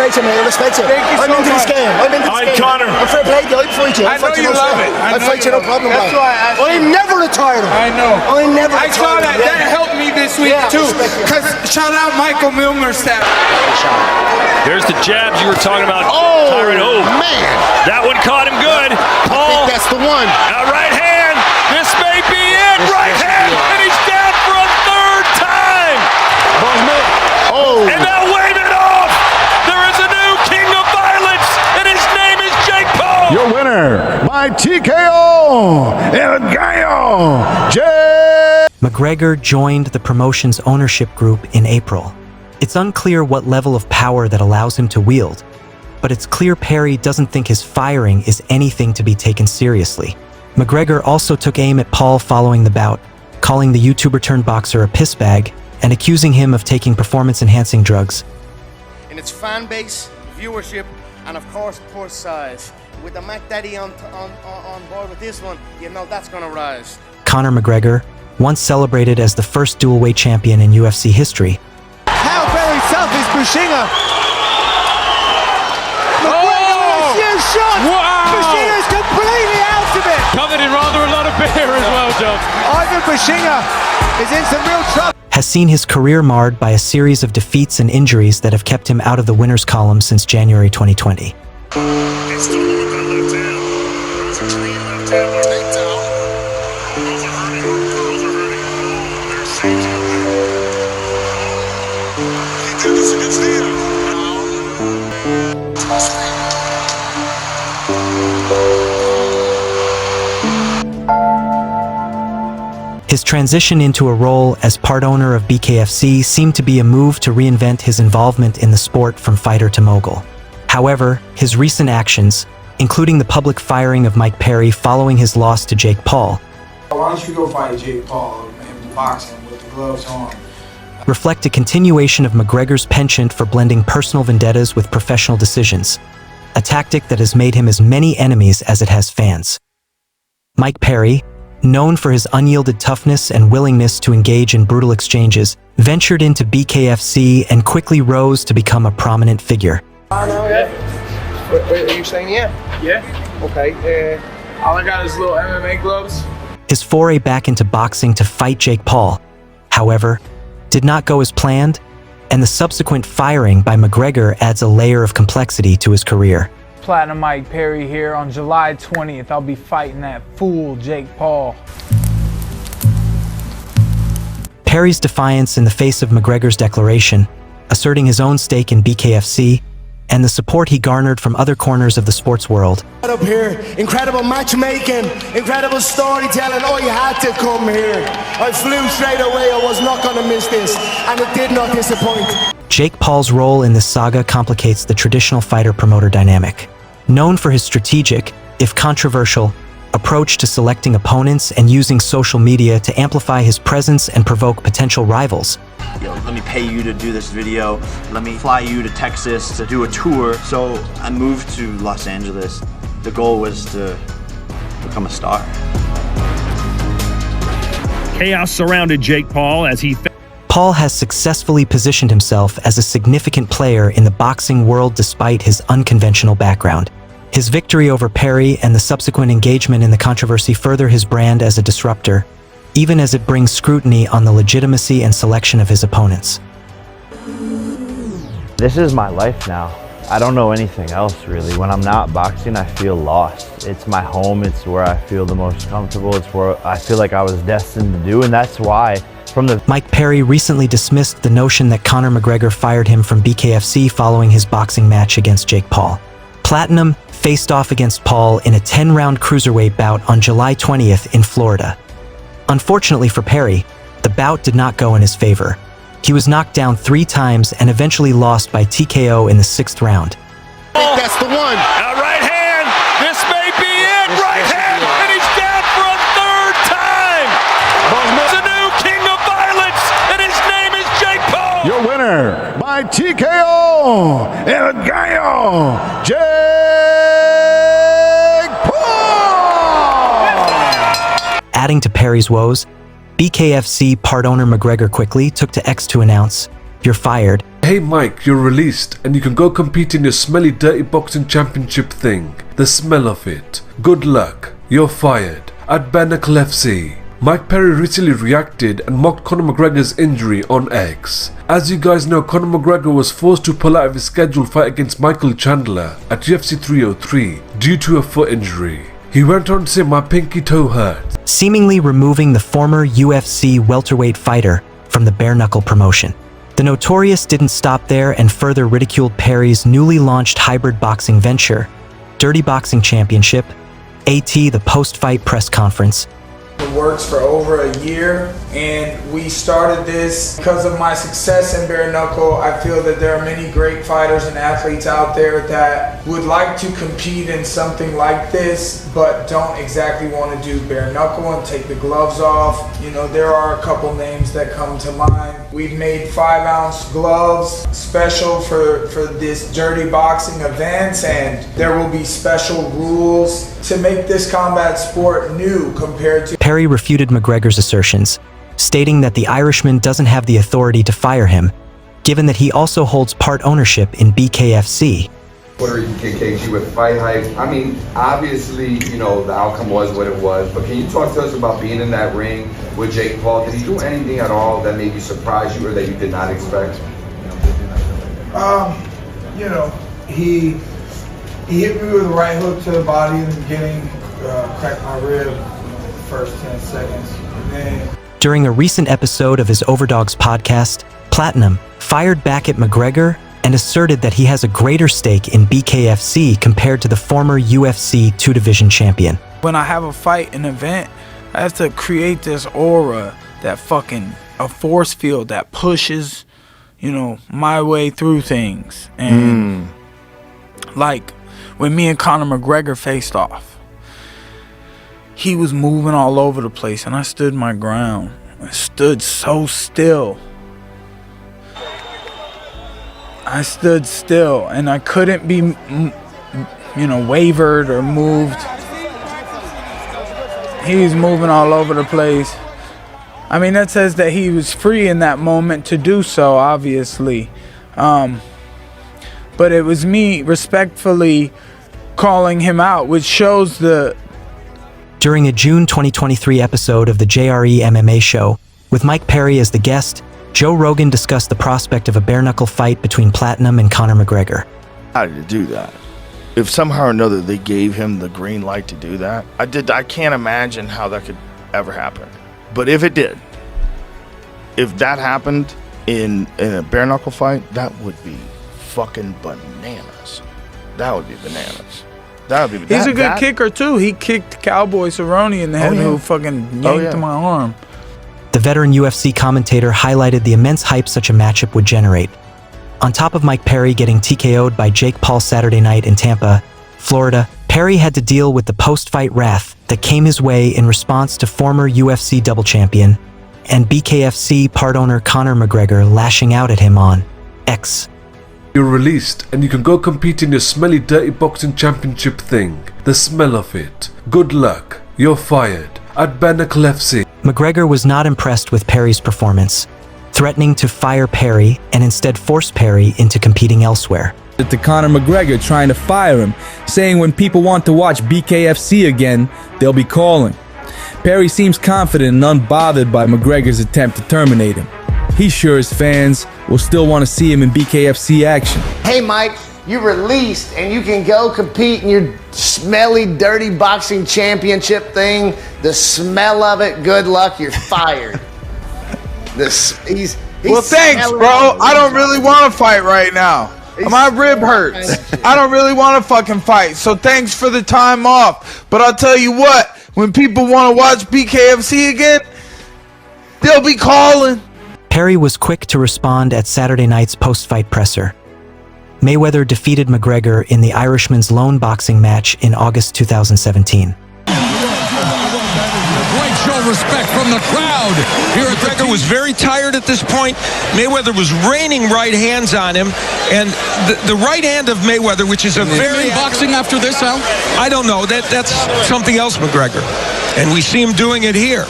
respect you, mate. I respect you. Thank you I'm so into this much. game. I'm into this game. Connor. I'm fair play to you. I'd fight you. I know you love it. I'd fight you, no problem, That's bro. why I asked I'm never retiring. I know. I'm never I saw retiring. that. That helped me this week, too. Because shout out Michael Milner's staff. There's the jabs you were talking about. Oh, Tyron. Oh, man. that one caught him good. I Paul, think that's the one. right hand. This may be it. Right hand. And he's down for a third time. Oh. And now wave it off. There is a new king of violence, and his name is Jake Paul. Your winner by TKO El Gallo, Jake. McGregor joined the promotion's ownership group in April. It's unclear what level of power that allows him to wield, but it's clear Perry doesn't think his firing is anything to be taken seriously. McGregor also took aim at Paul following the bout, calling the YouTuber-turned-boxer a pissbag and accusing him of taking performance-enhancing drugs. In its fan base, viewership, and of course purse size. With the Mac Daddy on board with this one, you know that's gonna rise. Conor McGregor, once celebrated as the first dual-weight champion in UFC history, how very tough is Bushinga? McGregor with a huge shot! Wow! Bushinga's completely out of it! Covered in rather a lot of beer as well, John. Ivan Bushinga is in some real trouble. has seen his career marred by a series of defeats and injuries that have kept him out of the winners column since January 2020. His transition into a role as part owner of BKFC seemed to be a move to reinvent his involvement in the sport from fighter to mogul. However, his recent actions, including the public firing of Mike Perry following his loss to Jake Paul, Why don't you go fight Jake Paul in boxing with the gloves on? reflect a continuation of McGregor's penchant for blending personal vendettas with professional decisions, a tactic that has made him as many enemies as it has fans. Mike Perry, known for his unyielded toughness and willingness to engage in brutal exchanges, ventured into BKFC and quickly rose to become a prominent figure. Wait, are you saying yeah? Yeah. Okay. All I got is little MMA gloves. His foray back into boxing to fight Jake Paul, however, did not go as planned, and the subsequent firing by McGregor adds a layer of complexity to his career. Platinum Mike Perry here. On July 20th, I'll be fighting that fool Jake Paul. Perry's defiance in the face of McGregor's declaration, asserting his own stake in BKFC, and the support he garnered from other corners of the sports world. Up here, incredible matchmaking, incredible storytelling. Oh, you had to come here. I flew straight away. I was not going to miss this, and it did not disappoint. Jake Paul's role in this saga complicates the traditional fighter-promoter dynamic. Known for his strategic, if controversial, approach to selecting opponents and using social media to amplify his presence and provoke potential rivals, Yo, let me pay you to do this video. Let me fly you to Texas to do a tour. So I moved to Los Angeles. The goal was to become a star. Chaos surrounded Jake Paul as he Paul has successfully positioned himself as a significant player in the boxing world despite his unconventional background. His victory over Perry and the subsequent engagement in the controversy further his brand as a disruptor, even as it brings scrutiny on the legitimacy and selection of his opponents. This is my life now. I don't know anything else really. When I'm not boxing, I feel lost. It's my home, it's where I feel the most comfortable, it's where I feel like I was destined to do, and that's why Mike Perry recently dismissed the notion that Conor McGregor fired him from BKFC following his boxing match against Jake Paul. Platinum faced off against Paul in a 10-round cruiserweight bout on July 20th in Florida. Unfortunately for Perry, the bout did not go in his favor. He was knocked down 3 times and eventually lost by TKO in the 6th round. I think that's the one. right hand. This may be it. Right hand, and he's down for a third time. It's a new king of violence, and his name is Jake Paul. Your winner by TKO El Gallo, Jake Paul. Adding to Perry's woes, BKFC part owner McGregor quickly took to X to announce, "You're fired." Hey Mike, you're released and you can go compete in your smelly dirty boxing championship thing. The smell of it. Good luck. You're fired. At BKFC. Mike Perry recently reacted and mocked Conor McGregor's injury on X. As you guys know, Conor McGregor was forced to pull out of his scheduled fight against Michael Chandler at UFC 303 due to a foot injury. He went on to say, "My pinky toe hurts," seemingly removing the former UFC welterweight fighter from the bare knuckle promotion. The Notorious didn't stop there and further ridiculed Perry's newly launched hybrid boxing venture, Dirty Boxing Championship, AT the post-fight press conference. It works for over a year, and we started this because of my success in bare knuckle. I feel that there are many great fighters and athletes out there that would like to compete in something like this, but don't exactly want to do bare knuckle and take the gloves off. You know, there are a couple names that come to mind. We've made 5-ounce gloves special for this dirty boxing event, and there will be special rules to make this combat sport new compared to... Perry refuted McGregor's assertions, stating that the Irishman doesn't have the authority to fire him, given that he also holds part ownership in BKFC. Puerto Rican KKG with fight hype. I mean, obviously, you know, the outcome was what it was, but can you talk to us about being in that ring with Jake Paul? Did he do anything at all that maybe surprised you or that you did not expect? You know, he hit me with a right hook to the body in the beginning, cracked my rib the first 10 seconds. And then... During a recent episode of his Overdogs podcast, Platinum fired back at McGregor and asserted that he has a greater stake in BKFC compared to the former UFC 2-division champion. When I have a fight, an event, I have to create this aura, that fucking, a force field that pushes, you know, my way through things. And like when me and Conor McGregor faced off, he was moving all over the place and I stood my ground. I stood so still. I stood still and I couldn't be, you know, wavered or moved. He was moving all over the place. I mean, that says that he was free in that moment to do so, obviously. But it was me respectfully calling him out, which shows the... During a June 2023 episode of the JRE MMA show, with Mike Perry as the guest, Joe Rogan discussed the prospect of a bare-knuckle fight between Platinum and Conor McGregor. How did he do that? If somehow or another they gave him the green light to do that, I can't imagine how that could ever happen. But if it did, if that happened in a bare-knuckle fight, that would be fucking bananas. That would be bananas. That would be. He's a good kicker too. He kicked Cowboy Cerrone in the head, who fucking yanked my arm. The veteran UFC commentator highlighted the immense hype such a matchup would generate. On top of Mike Perry getting TKO'd by Jake Paul Saturday night in Tampa, Florida, Perry had to deal with the post-fight wrath that came his way in response to former UFC double champion and BKFC part owner Conor McGregor lashing out at him on X. You're released and you can go compete in your smelly dirty boxing championship thing. The smell of it. Good luck. You're fired. At BKFC. McGregor was not impressed with Perry's performance, threatening to fire Perry and instead force Perry into competing elsewhere. To Conor McGregor trying to fire him, saying when people want to watch BKFC again, they'll be calling. Perry seems confident and unbothered by McGregor's attempt to terminate him. He's sure his fans will still want to see him in BKFC action. Hey Mike, you're released and you can go compete in your smelly, dirty boxing championship thing. The smell of it, good luck, you're fired. He's well, thanks, bro. I don't really want to fight right now. My rib hurts. I don't really want to fucking fight. So thanks for the time off. But I'll tell you what, when people want to watch BKFC again, they'll be calling. Perry was quick to respond at Saturday night's post-fight presser. Mayweather defeated McGregor in the Irishman's lone boxing match in August 2017. Great show of respect from the crowd here at McGregor was very tired at this point. Mayweather was raining right hands on him, and the right hand of Mayweather, which is a very boxing after this, Al? I don't know. That's something else, McGregor, and we see him doing it here.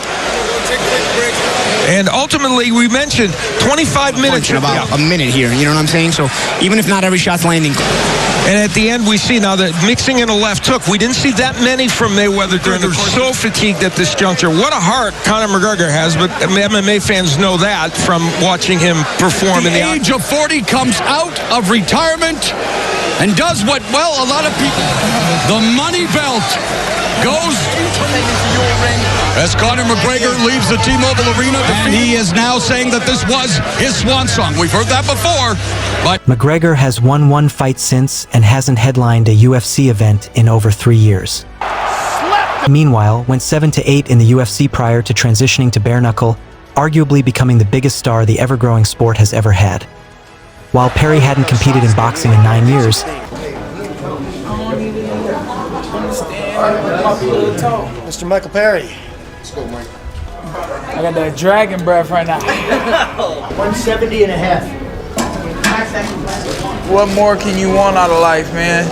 And ultimately, we mentioned 25 minutes. About a minute here, you know what I'm saying? So even if not every shot's landing. And at the end, we see now that mixing in a left hook, we didn't see that many from Mayweather during the course. So fatigued at this juncture. What a heart Conor McGregor has, but MMA fans know that from watching him perform in the age of 40 comes out of retirement and does what, well, a lot of people, the money belt goes as Conor McGregor leaves the T-Mobile Arena. And he is now saying that this was his swan song. We've heard that before, but McGregor has won one fight since and hasn't headlined a UFC event in over 3 years. Meanwhile, went 7-8 in the UFC prior to transitioning to bare knuckle, arguably becoming the biggest star the ever-growing sport has ever had. While Perry hadn't competed in boxing in 9 years, Mr. Michael Perry. Let's go, Mike. I got that dragon breath right now. 170 and a half. What more can you want out of life, man?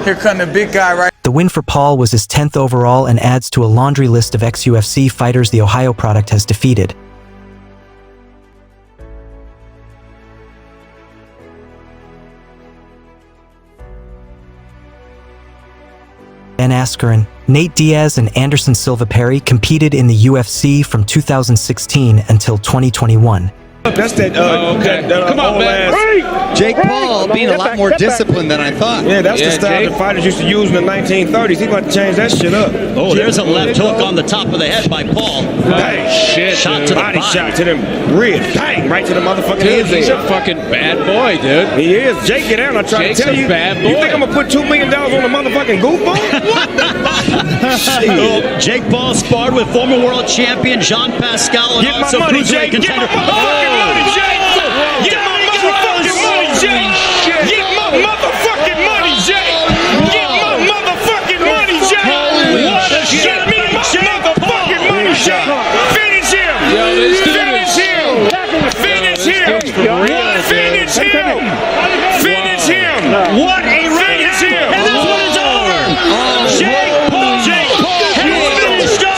Here come the big guy, right? the win for Paul was his 10th overall and adds to a laundry list of ex-UFC fighters the Ohio product has defeated. Ben Askren, Nate Diaz and Anderson Silva Perry competed in the UFC from 2016 until 2021. That's that, Come on, man. Jake Paul being a lot more disciplined than I thought. Yeah, that's the style that fighters used to use in the 1930s. He's about to change that shit up. Oh, there's a left hook on the top of the head by Paul. Bang. Shit, shot to the body shot to them ribs. Bang, right to the motherfucking head. He's a fucking bad boy, dude. He is. Jake, get out. I try to tell you. Bad boy. You think I'm going to put $2 million on a motherfucking goofball? What the shit? Jake Paul sparred with former world champion Jean Pascal and get also my money, cruiserweight Jake. Get my motherfucking money, Jake. Get my motherfucking money, Jake. Get my motherfucking money, Jake. Get my motherfucking money, Jake. Get me my motherfucking money, Jake. Finish him. Finish him. Finish him. Finish him. Finish him. What a finish him. And that's when it's over. Jake Paul. Jake Paul.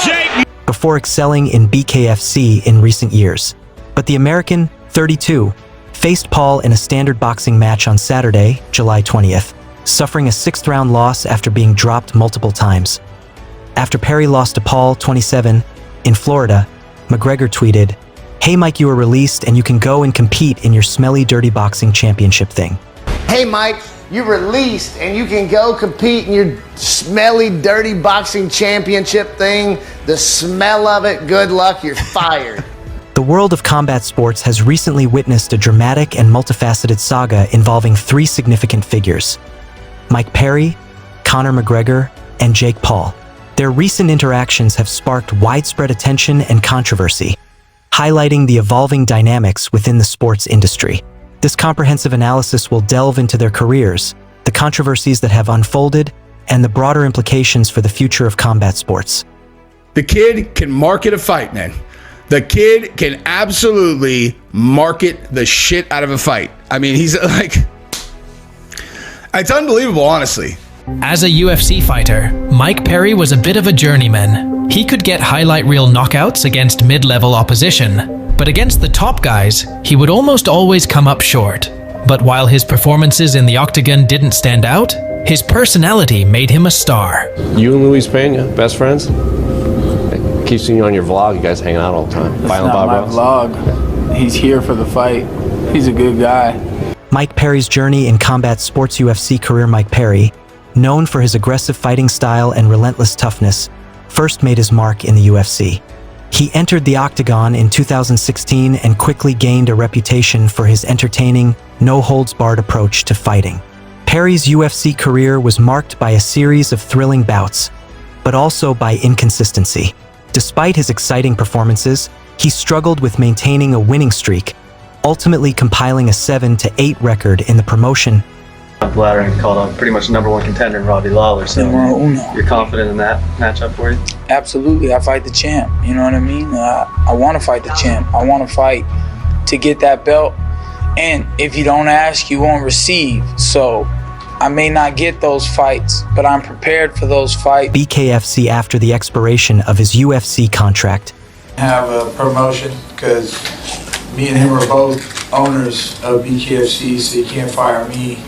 Jake. Before excelling in BKFC in recent years. But the American, 32, faced Paul in a standard boxing match on Saturday, July 20th, suffering a 6th-round loss after being dropped multiple times. After Perry lost to Paul, 27, in Florida, McGregor tweeted, "Hey Mike, you were released and you can go and compete in your smelly dirty boxing championship thing." Hey Mike, you're released and you can go compete in your smelly dirty boxing championship thing. The smell of it, good luck, you're fired. The world of combat sports has recently witnessed a dramatic and multifaceted saga involving 3 significant figures: Mike Perry, Conor McGregor, and Jake Paul. Their recent interactions have sparked widespread attention and controversy, highlighting the evolving dynamics within the sports industry. This comprehensive analysis will delve into their careers, the controversies that have unfolded, and the broader implications for the future of combat sports. The kid can market a fight, man. The kid can absolutely market the shit out of a fight. I mean, he's like, it's unbelievable, honestly. As a UFC fighter, Mike Perry was a bit of a journeyman. He could get highlight reel knockouts against mid-level opposition, but against the top guys, he would almost always come up short. But while his performances in the octagon didn't stand out, his personality made him a star. You and Luis Pena, best friends? I keep seeing you on your vlog, you guys hanging out all the time. That's not my vlog. He's here for the fight. He's a good guy. Mike Perry's journey in combat sports. UFC career. Mike Perry, known for his aggressive fighting style and relentless toughness, first made his mark in the UFC. He entered the octagon in 2016 and quickly gained a reputation for his entertaining, no-holds-barred approach to fighting. Perry's UFC career was marked by a series of thrilling bouts, but also by inconsistency. Despite his exciting performances, he struggled with maintaining a winning streak, ultimately compiling a 7-8 record in the promotion. Bladder and called on pretty much #1 contender in Robbie Lawler, so you're confident in that matchup for you? Absolutely, I fight the champ, you know what I mean? I want to fight the champ. I want to fight to get that belt, and if you don't ask, you won't receive. So I may not get those fights, but I'm prepared for those fights. BKFC after the expiration of his UFC contract. have a promotion because me and him are both owners of BKFC, so you can't fire me.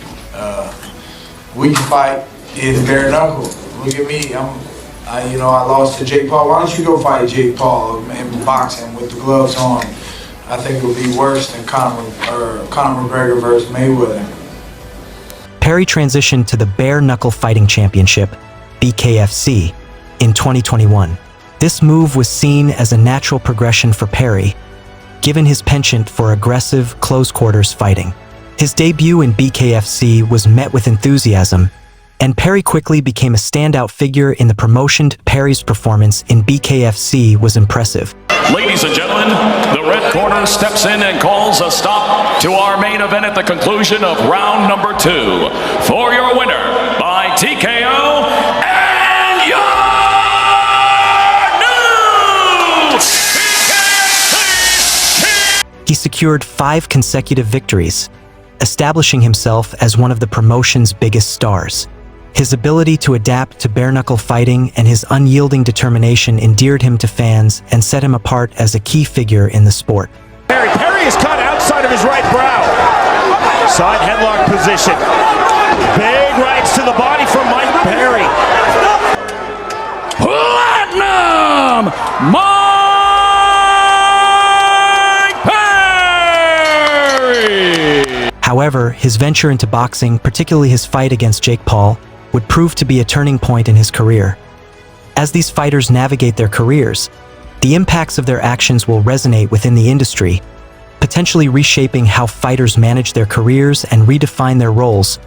We can fight in bare knuckle. Look at me, I lost to Jake Paul. Why don't you go fight Jake Paul in boxing with the gloves on? I think it would be worse than Conor McGregor versus Mayweather. Perry transitioned to the Bare Knuckle Fighting Championship, BKFC, in 2021. This move was seen as a natural progression for Perry, given his penchant for aggressive, close-quarters fighting. His debut in BKFC was met with enthusiasm, and Perry quickly became a standout figure in the promotion. Perry's performance in BKFC was impressive. Ladies and gentlemen, the red corner steps in and calls a stop to our main event at the conclusion of round number 2. For your winner by TKO and your new He secured 5 consecutive victories, establishing himself as one of the promotion's biggest stars. His ability to adapt to bare-knuckle fighting and his unyielding determination endeared him to fans and set him apart as a key figure in the sport. Perry is caught outside of his right brow. Side headlock position. Big rights to the body from Mike Perry. Platinum Mike Perry! However, his venture into boxing, particularly his fight against Jake Paul, would prove to be a turning point in his career. As these fighters navigate their careers, the impacts of their actions will resonate within the industry, potentially reshaping how fighters manage their careers and redefine their roles